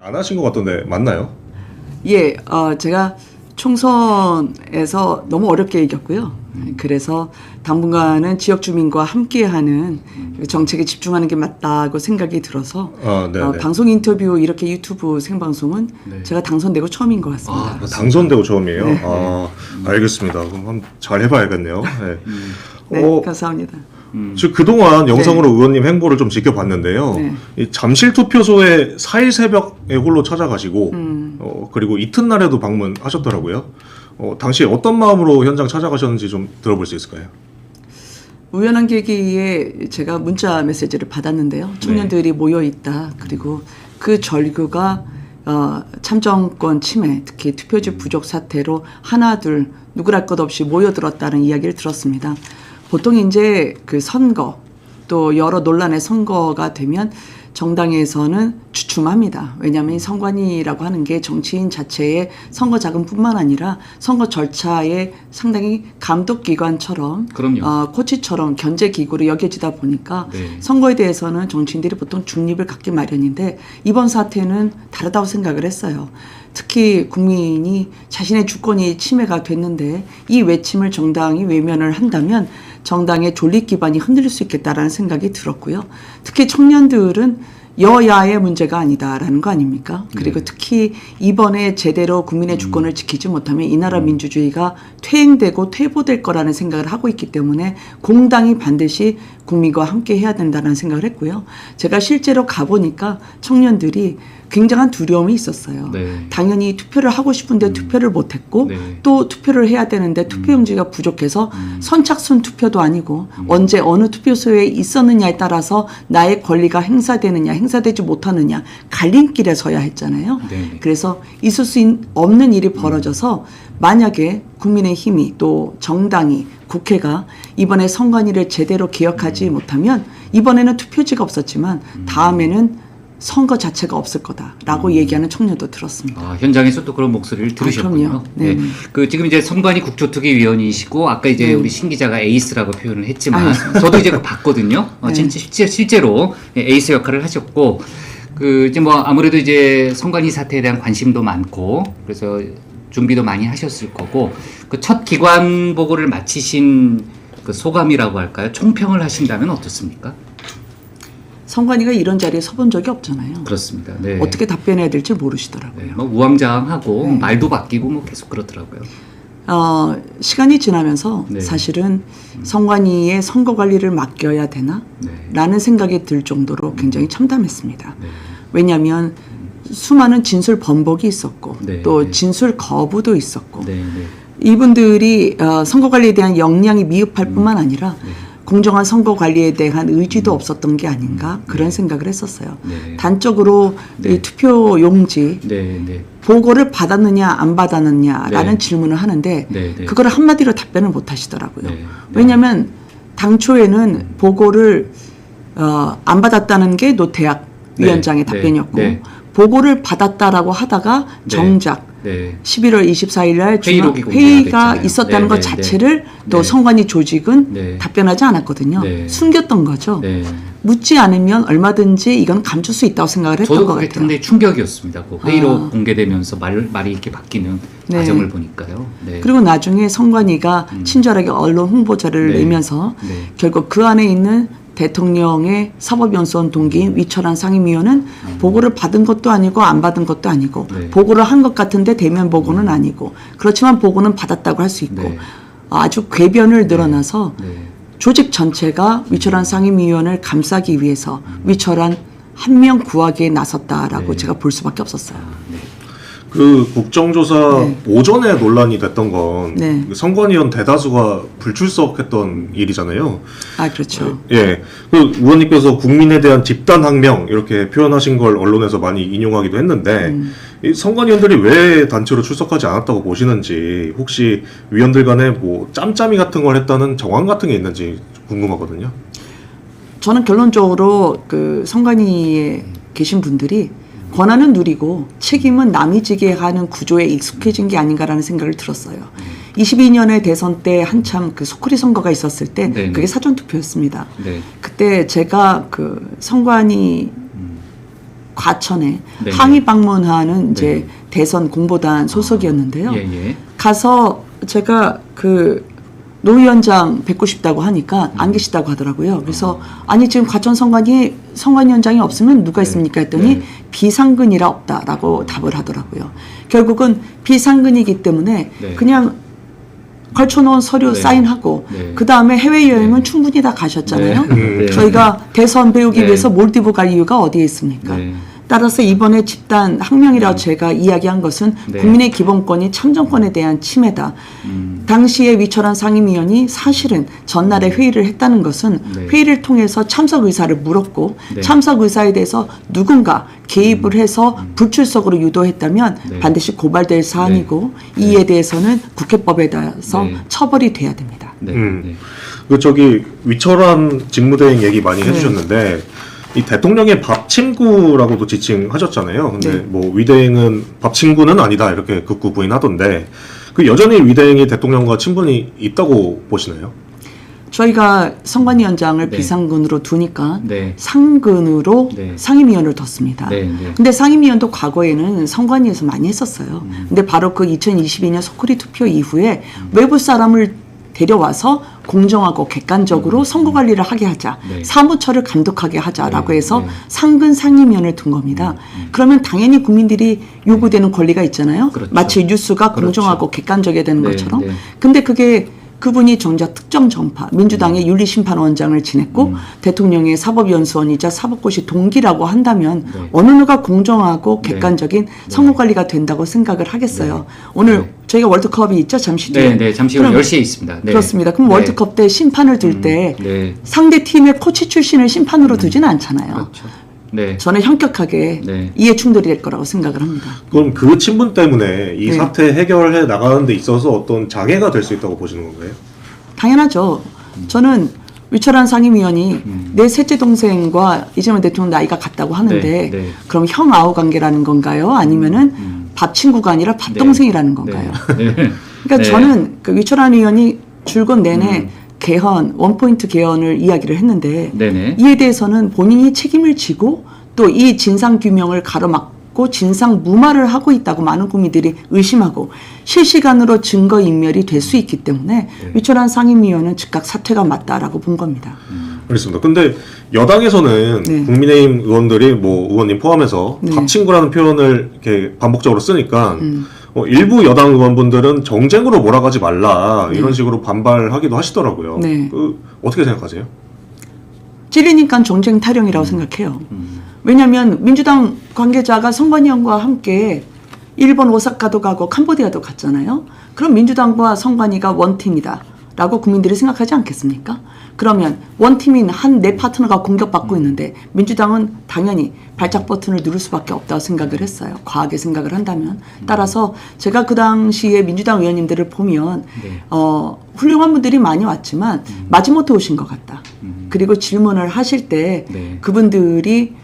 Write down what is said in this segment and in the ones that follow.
안 하신 것 같던데 맞나요? 예, 제가 총선에서 너무 어렵게 이겼고요. 그래서 당분간은 지역 주민과 함께하는 정책에 집중하는 게 맞다고 생각이 들어서 방송 인터뷰 이렇게 유튜브 생방송은 제가 당선되고 처음인 것 같습니다. 당선되고 처음이에요? 네. 알겠습니다. 그럼 한번 잘 해봐야겠네요. 네, 네 감사합니다. 저 그동안 영상으로 의원님 행보를 좀 지켜봤는데요. 이 잠실 투표소에 4일 새벽에 홀로 찾아가시고 그리고 이튿날에도 방문하셨더라고요. 당시 어떤 마음으로 현장 찾아가셨는지 좀 들어볼 수 있을까요? 우연한 계기에 제가 문자 메시지를 받았는데요. 청년들이 모여 있다. 그리고 그 절규가 참정권 침해, 특히 투표지 부족 사태로 하나 둘 누구랄 것 없이 모여들었다는 이야기를 들었습니다. 보통 이제 그 선거 또 여러 논란의 선거가 되면 정당에서는 주춤합니다. 왜냐하면 이 선관위라고 하는 게 정치인 자체의 선거 자금뿐만 아니라 선거 절차의 상당히 감독기관처럼 코치처럼 견제기구로 여겨지다 보니까 선거에 대해서는 정치인들이 보통 중립을 갖기 마련인데 이번 사태는 다르다고 생각을 했어요. 특히 국민이 자신의 주권이 침해가 됐는데 이 외침을 정당이 외면을 한다면 정당의 존립 기반이 흔들릴 수 있겠다라는 생각이 들었고요. 특히 청년들은 여야의 문제가 아니다라는 거 아닙니까? 그리고 특히 이번에 제대로 국민의 주권을 지키지 못하면 이 나라 민주주의가 퇴행되고 퇴보될 거라는 생각을 하고 있기 때문에 공당이 반드시 국민과 함께 해야 된다는 생각을 했고요. 제가 실제로 가보니까 청년들이 굉장한 두려움이 있었어요. 당연히 투표를 하고 싶은데 투표를 못했고 또 투표를 해야 되는데 투표용지가 부족해서 선착순 투표도 아니고 언제 어느 투표소에 있었느냐에 따라서 나의 권리가 행사되느냐 행사되지 못하느냐 갈림길에 서야 했잖아요. 그래서 있을 수 없는 일이 벌어져서 만약에 국민의힘이 또 정당이 국회가 이번에 선관위를 제대로 개혁하지 못하면 이번에는 투표지가 없었지만 다음에는 선거 자체가 없을 거다라고 얘기하는 청년도 들었습니다. 현장에서 또 그런 목소리를 들으셨군요. 네. 그 지금 이제 선관위 국조특위위원이시고 아까 이제 우리 신 기자가 에이스라고 표현을 했지만 저도 이제 봤거든요. 실제로 에이스 역할을 하셨고 그 이제 뭐 아무래도 이제 선관위 사태에 대한 관심도 많고 그래서 준비도 많이 하셨을 거고 그 첫 기관 보고를 마치신 그 소감이라고 할까요? 총평을 하신다면 어떻습니까? 선관위가 이런 자리에 서본 적이 없잖아요. 그렇습니다. 어떻게 답변해야 될지 모르시더라고요. 뭐 우왕좌왕하고 말도 바뀌고 뭐 계속 그렇더라고요. 시간이 지나면서 사실은 선관위의 선거 관리를 맡겨야 되나? 라는 생각이 들 정도로 굉장히 참담했습니다. 왜냐하면 수많은 진술 번복이 있었고 또 진술 거부도 있었고 이분들이 선거 관리에 대한 역량이 미흡할 뿐만 아니라 공정한 선거 관리에 대한 의지도 없었던 게 아닌가 그런 생각을 했었어요. 단적으로 이 투표 용지 보고를 받았느냐 안 받았느냐라는 질문을 하는데 그걸 한마디로 답변을 못 하시더라고요. 왜냐하면 당초에는 보고를 안 받았다는 게 노태학 위원장의 답변이었고 보고를 받았다라고 하다가 정작 11월 24일 날 회의가 있었다는 것 자체를 또 선관위 조직은 답변하지 않았거든요. 숨겼던 거죠. 묻지 않으면 얼마든지 이건 감출 수 있다고 생각을 했던 것 같아요. 저도 상당히 충격이었습니다. 그 회의로 공개되면서 말이 이렇게 바뀌는 과정을 보니까요. 그리고 나중에 선관위가 친절하게 언론 홍보자를 내면서 결국 그 안에 있는 대통령의 사법연수원 동기인 위철한 상임위원은 보고를 받은 것도 아니고 안 받은 것도 아니고 보고를 한 것 같은데 대면 보고는 아니고 그렇지만 보고는 받았다고 할 수 있고 아주 궤변을 늘어나서 조직 전체가 위철한 상임위원을 감싸기 위해서 위철한 한 명 구하기에 나섰다라고 제가 볼 수밖에 없었어요. 그 국정조사 오전에 논란이 됐던 건 선관위원 대다수가 불출석했던 일이잖아요. 그렇죠. 그 의원님께서 국민에 대한 집단항명 이렇게 표현하신 걸 언론에서 많이 인용하기도 했는데 이 선관위원들이 왜 단체로 출석하지 않았다고 보시는지 혹시 위원들 간에 뭐 짬짬이 같은 걸 했다는 정황 같은 게 있는지 궁금하거든요. 저는 결론적으로 그 선관위에 계신 분들이 권한은 누리고 책임은 남이 지게 하는 구조에 익숙해진 게 아닌가라는 생각을 들었어요. 22년에 대선 때 한참 그 소쿠리 선거가 있었을 때 그게 사전투표였습니다. 그때 제가 그 선관위 과천에 네. 항의 방문하는 이제 네. 대선 공보단 소속이었는데요. 예, 예. 가서 제가 그 노 위원장 뵙고 싶다고 하니까 안 계시다고 하더라고요. 그래서 아니 지금 과천 선관위원장이 없으면 누가 있습니까 했더니 네. 비상근이라 없다라고 답을 하더라고요. 결국은 비상근이기 때문에 네. 그냥 걸쳐놓은 서류 네. 사인하고 네. 그 다음에 해외여행은 네. 충분히 다 가셨잖아요. 네. 저희가 대선 배우기 네. 위해서 몰디브 갈 이유가 어디에 있습니까? 네. 따라서 이번에 집단 항명이라고 제가 이야기한 것은 네. 국민의 기본권이 참정권에 대한 침해다. 당시에 위철한 상임위원이 사실은 전날에 회의를 했다는 것은 네. 회의를 통해서 참석 의사를 물었고 네. 참석 의사에 대해서 누군가 개입을 해서 불출석으로 유도했다면 네. 반드시 고발될 사안이고 네. 이에 대해서는 국회법에 따라서 네. 처벌이 돼야 됩니다. 네. 네. 그 저기 위철한 직무대행 얘기 많이 해주셨는데 이 대통령의 밥 친구라고도 지칭하셨잖아요. 근데 네. 뭐 위대행은 밥 친구는 아니다 이렇게 극구 부인하던데 그 여전히 위대행이 대통령과 친분이 있다고 보시나요? 저희가 선관위원장을 네. 비상근으로 두니까 네. 상근으로 네. 상임위원을 뒀습니다. 네, 네. 근데 상임위원도 과거에는 선관위에서 많이 했었어요. 근데 바로 그 2022년 소쿠리 투표 이후에 외부 사람을 데려와서 공정하고 객관적으로 선거 관리를 하게 하자. 네. 사무처를 감독하게 하자라고 네, 해서 네. 상근 상임위원을 둔 겁니다. 그러면 당연히 국민들이 요구되는 권리가 있잖아요. 그렇죠. 마치 뉴스가 그렇죠. 공정하고 객관적이어야 되는 네, 것처럼. 네. 근데 그게 그분이 정작 특정 정파 민주당의 윤리심판원장을 지냈고 대통령의 사법연수원이자 사법고시 동기라고 한다면 네. 어느 누가 공정하고 네. 객관적인 선거관리가 된다고 생각을 하겠어요. 오늘 네. 저희가 월드컵이 있죠. 잠시 뒤에. 네, 네. 잠시 후 그럼 10시에 있습니다. 네. 그렇습니다. 그럼 네. 월드컵 때 심판을 둘 때 네. 상대 팀의 코치 출신을 심판으로 두지는 않잖아요. 그렇죠. 네. 저는 현격하게 네. 이해 충돌이 될 거라고 생각을 합니다. 그럼 그 친분 때문에 이 네. 사태 해결해 나가는 데 있어서 어떤 장애가 될 수 있다고 보시는 건가요? 당연하죠. 저는 위철한 상임위원이 내 셋째 동생과 이재명 대통령 나이가 같다고 하는데 네, 네. 그럼 형 아우 관계라는 건가요? 아니면은 밥 친구가 아니라 밥 네. 동생이라는 건가요? 네. 네. 그러니까 네. 저는 그 위철한 의원이 줄곧 내내 개헌, 원포인트 개헌을 이야기를 했는데 네네. 이에 대해서는 본인이 책임을 지고 또 이 진상 규명을 가로막고 진상 무마를 하고 있다고 많은 국민들이 의심하고 실시간으로 증거 인멸이 될 수 있기 때문에 위철한 상임위원은 즉각 사퇴가 맞다라고 본 겁니다. 알겠습니다. 근데 여당에서는 네. 국민의힘 의원들이 뭐 의원님 포함해서 네. 밥 친구라는 표현을 이렇게 반복적으로 쓰니까 일부 여당 의원분들은 정쟁으로 몰아가지 말라 이런 식으로 반발하기도 하시더라고요. 네. 그 어떻게 생각하세요? 찔리니까 정쟁 타령이라고 생각해요. 왜냐하면 민주당 관계자가 선관위원과 함께 일본 오사카도 가고 캄보디아도 갔잖아요. 그럼 민주당과 선관위가 원팀이다라고 국민들이 생각하지 않겠습니까? 그러면 원팀인 한 내 파트너가 공격받고 있는데 민주당은 당연히 발작 버튼을 누를 수밖에 없다고 생각을 했어요. 과하게 생각을 한다면. 따라서 제가 그 당시에 민주당 의원님들을 보면 네. 훌륭한 분들이 많이 왔지만 마지못해 오신 것 같다. 그리고 질문을 하실 때 네. 그분들이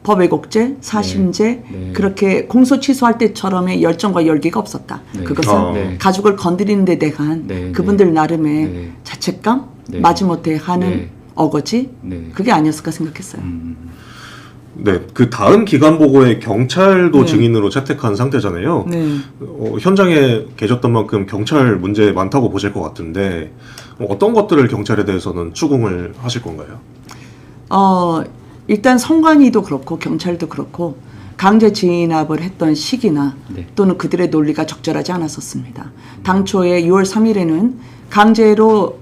법외국제, 사심제 네. 그렇게 공소 취소할 때처럼의 열정과 열기가 없었다. 네. 그것은 네. 가족을 건드리는 데 대한 네. 그분들 나름의 네. 자책감, 네. 마지못해 하는 네. 어거지 네. 그게 아니었을까 생각했어요. 네, 그 다음 기간 보고에 경찰도 네. 증인으로 채택한 상태잖아요. 네. 현장에 계셨던 만큼 경찰 문제 많다고 보실 것 같은데 어떤 것들을 경찰에 대해서는 추궁을 하실 건가요? 일단 선관위도 그렇고 경찰도 그렇고 강제 진압을 했던 시기나 네. 또는 그들의 논리가 적절하지 않았었습니다. 당초에 6월 3일에는 강제로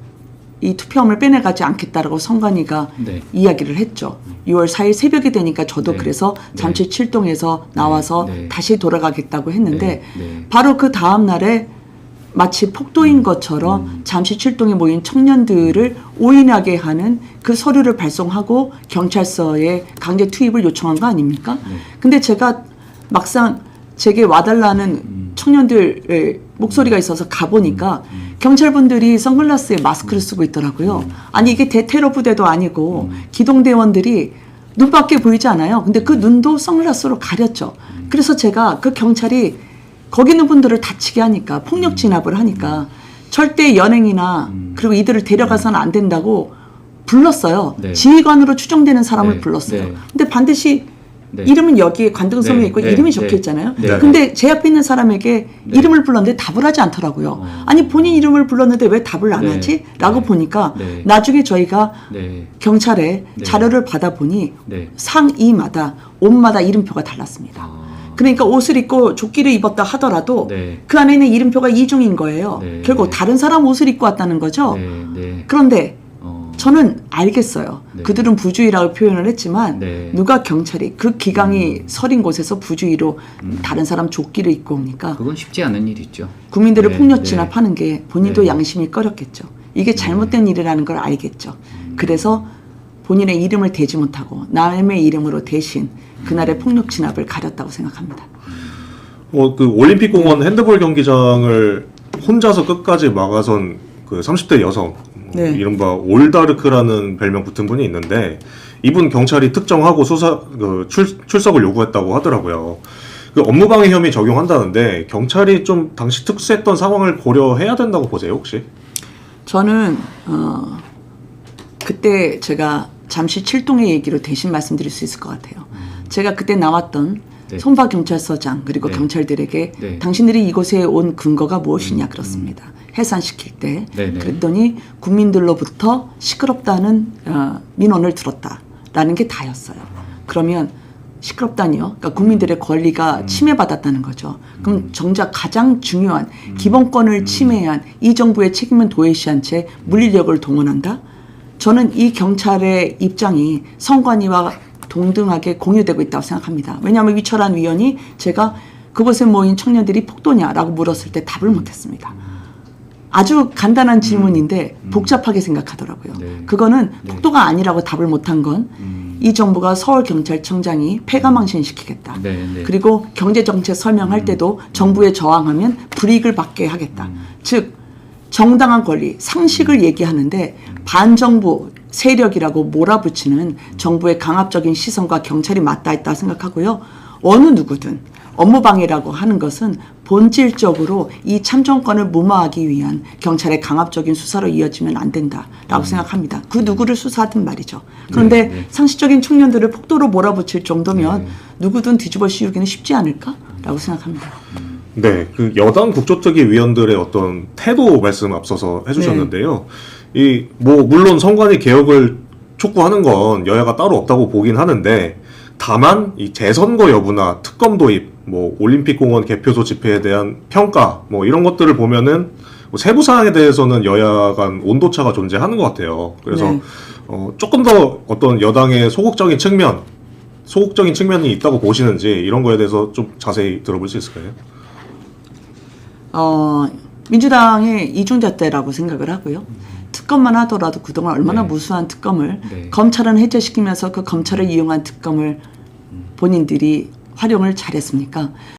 이 투표함을 빼내가지 않겠다라고 선관위가 네. 이야기를 했죠. 6월 4일 새벽이 되니까 저도 네. 그래서 잠실 7동에서 나와서 네. 다시 돌아가겠다고 했는데 네. 네. 바로 그 다음 날에 마치 폭도인 것처럼 잠시 7동에 모인 청년들을 오인하게 하는 그 서류를 발송하고 경찰서에 강제 투입을 요청한 거 아닙니까? 근데 제가 막상 제게 와달라는 청년들의 목소리가 있어서 가보니까 경찰분들이 선글라스에 마스크를 쓰고 있더라고요. 아니 이게 대테러 부대도 아니고 기동대원들이 눈밖에 보이지 않아요. 근데 그 눈도 선글라스로 가렸죠. 그래서 제가 그 경찰이 거기 있는 분들을 다치게 하니까 폭력 진압을 하니까 절대 연행이나 그리고 이들을 데려가서는 안 된다고 불렀어요. 네. 지휘관으로 추정되는 사람을 네. 불렀어요. 네. 근데 반드시 네. 이름은 여기에 관등성에 네, 있고 네, 이름이 네, 적혀 있잖아요. 네. 근데 제 앞에 있는 사람에게 네. 이름을 불렀는데 답을 하지 않더라고요. 아니 본인 이름을 불렀는데 왜 답을 안 네. 하지? 라고 네. 보니까 네. 나중에 저희가 네. 경찰에 네. 자료를 받아보니 네. 상의마다 옷마다 이름표가 달랐습니다. 아. 그러니까 옷을 입고 조끼를 입었다 하더라도 네. 그 안에 있는 이름표가 이중인 거예요. 네. 결국 다른 사람 옷을 입고 왔다는 거죠. 네. 네. 그런데 어. 저는 알겠어요. 네. 그들은 부주의라고 표현을 했지만 네. 누가 경찰이 그 기강이 서린 곳에서 부주의로 다른 사람 조끼를 입고 옵니까? 그건 쉽지 않은 일이죠. 국민들을 네, 폭력 네. 진압하는 게 본인도 네. 양심이 꺼렸겠죠. 이게 잘못된 일이라는 걸 알겠죠. 그래서 본인의 이름을 대지 못하고 남의 이름으로 대신 그날의 폭력 진압을 가렸다고 생각합니다. 그 올림픽 공원 핸드볼 경기장을 혼자서 끝까지 막아선 그 30대 여성, 네. 이른바 올다르크라는 별명 붙은 분이 있는데 이분 경찰이 특정하고 출석을 요구했다고 하더라고요. 그 업무방해 혐의 적용한다는데 경찰이 좀 당시 특수했던 상황을 고려해야 된다고 보세요, 혹시? 저는 그때 제가 잠시 칠동의 얘기로 대신 말씀드릴 수 있을 것 같아요. 제가 그때 나왔던 네. 송파 경찰서장 그리고 네. 경찰들에게 네. 당신들이 이곳에 온 근거가 무엇이냐 그렇습니다. 해산시킬 때 네, 네. 그랬더니 국민들로부터 시끄럽다는 민원을 들었다라는 게 다였어요. 그러면 시끄럽다니요? 그러니까 국민들의 권리가 침해받았다는 거죠. 그럼 정작 가장 중요한 기본권을 침해한 이 정부의 책임은 도외시한 채 물리력을 동원한다? 저는 이 경찰의 입장이 선관위와 동등하게 공유되고 있다고 생각합니다. 왜냐하면 위철한 위원이 제가 그곳에 모인 청년들이 폭도냐라고 물었을 때 답을 못했습니다. 아주 간단한 질문인데 복잡하게 생각하더라고요. 네. 그거는 네. 폭도가 아니라고 답을 못한 건 이 정부가 서울경찰청장이 폐가망신시키겠다. 네, 네. 그리고 경제정책 설명할 때도 정부에 저항하면 불이익을 받게 하겠다. 즉 정당한 권리, 상식을 얘기하는데 반정부 세력이라고 몰아붙이는 정부의 강압적인 시선과 경찰이 맞닿아 있다 생각하고요. 어느 누구든 업무방해라고 하는 것은 본질적으로 이 참정권을 무마하기 위한 경찰의 강압적인 수사로 이어지면 안 된다라고 생각합니다. 그 누구를 수사하든 말이죠. 그런데 네. 상식적인 청년들을 폭도로 몰아붙일 정도면 누구든 뒤집어 씌우기는 쉽지 않을까라고 생각합니다. 네, 그 여당 국조특위 위원들의 어떤 태도 말씀 앞서서 해주셨는데요. 물론 선관위 개혁을 촉구하는 건 여야가 따로 없다고 보긴 하는데, 다만 이 재선거 여부나 특검 도입, 올림픽공원 개표소 집회에 대한 평가, 이런 것들을 보면은 세부 사항에 대해서는 여야 간 온도차가 존재하는 것 같아요. 그래서 네. 조금 더 어떤 여당의 소극적인 측면이 있다고 보시는지 이런 거에 대해서 좀 자세히 들어볼 수 있을까요? 민주당의 이중잣대라고 생각을 하고요. 특검만 하더라도 그동안 얼마나 네. 무수한 특검을 네. 검찰은 해제시키면서 그 검찰을 이용한 특검을 본인들이 활용을 잘했습니까?